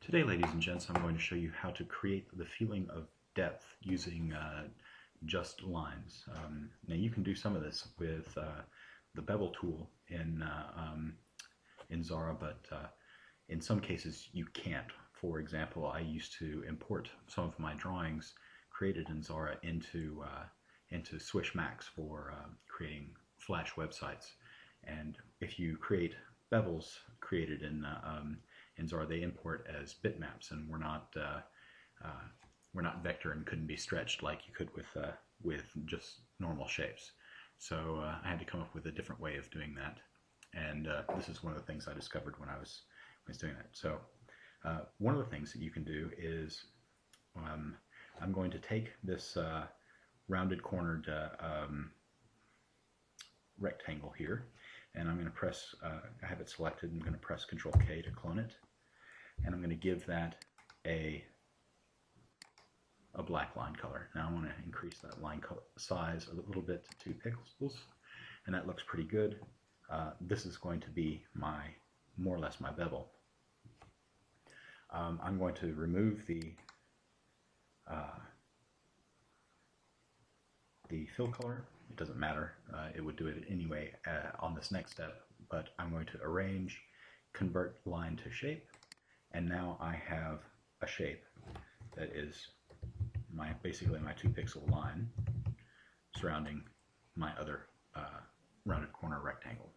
Today, ladies and gents, I'm going to show you how to create the feeling of depth using just lines. Now you can do some of this with the bevel tool in Xara, but in some cases you can't. For example, I used to import some of my drawings created in Xara into Swish Max for creating Flash websites. And if you create bevels created in Xara, they import as bitmaps, and we're not vector and couldn't be stretched like you could with just normal shapes. So I had to come up with a different way of doing that, and this is one of the things I discovered when I was doing that. So one of the things that you can do is I'm going to take this rounded cornered rectangle here, and I'm going to press, I have it selected, and I'm going to press Control K to clone it, and I'm going to give that a black line color. Now I want to increase that line size a little bit to 2 pixels, and that looks pretty good. This is going to be more or less my bevel. I'm going to remove the fill color. It doesn't matter. It would do it anyway on this next step, but I'm going to arrange, convert line to shape, and now I have a shape that is basically my 2 pixel line surrounding my other rounded corner rectangle.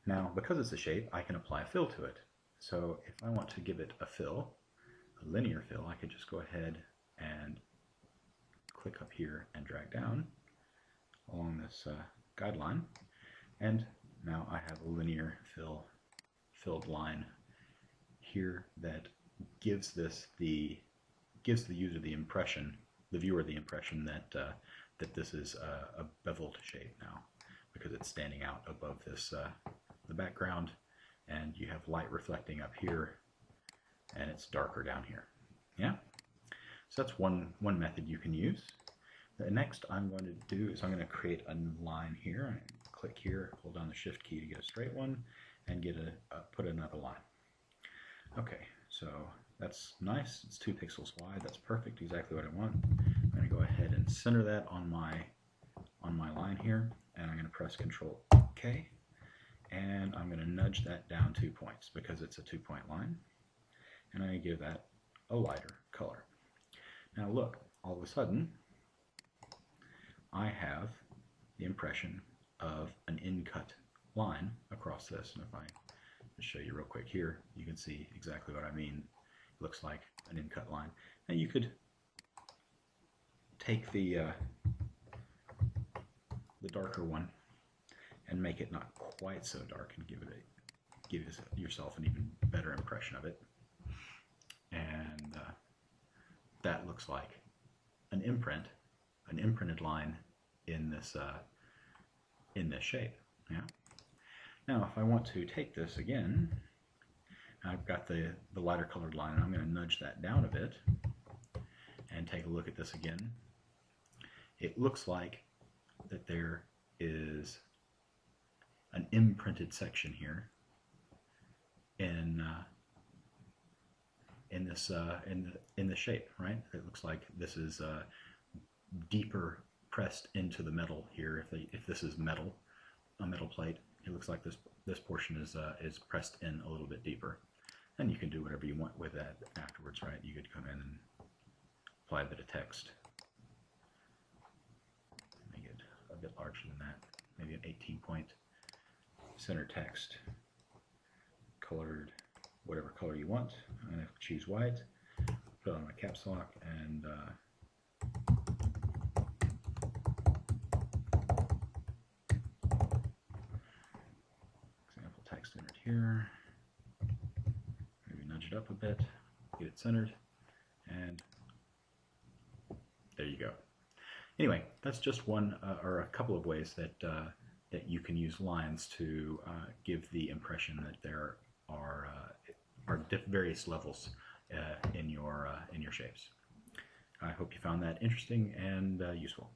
Now, because it's a shape, I can apply a fill to it. So if I want to give it a fill, a linear fill, I could just go ahead and click up here and drag down along this guideline, and now I have a linear filled line here that gives the user the impression, the viewer the impression that that this is a beveled shape now, because it's standing out above this the background, and you have light reflecting up here, and it's darker down here. Yeah, so that's one method you can use. The next I'm going to do is I'm going to create a line here. I click here, hold down the Shift key to get a straight one, and get put another line. Okay, so that's nice. It's 2 pixels wide. That's perfect. Exactly what I want. I'm going to go ahead and center that on my line here, and I'm going to press Control K, and I'm going to nudge that down 2 points because it's a 2-point line, and I'm going to give that a lighter color. Now look, all of a sudden I have the impression of an in-cut line across this, and if I just show you real quick here, you can see exactly what I mean. It looks like an in-cut line. Now you could take the darker one and make it not quite so dark and give yourself an even better impression of it, and that looks like an imprinted line in this shape. Yeah. Now, if I want to take this again, I've got the lighter colored line, and I'm going to nudge that down a bit and take a look at this again. It looks like that there is an imprinted section here in the shape, right? It looks like this is deeper pressed into the metal here. If this is metal, a metal plate, it looks like this portion is pressed in a little bit deeper. And you can do whatever you want with that afterwards, right? You could come in and apply a bit of text, make it a bit larger than that, maybe an 18-point center text, colored whatever color you want. I'm going to choose white, put it on my caps lock, and example text entered here. Maybe nudge it up a bit, get it centered, and there you go. Anyway, that's just one or a couple of ways that you can use lines to give the impression that there are various levels in your shapes. I hope you found that interesting and useful.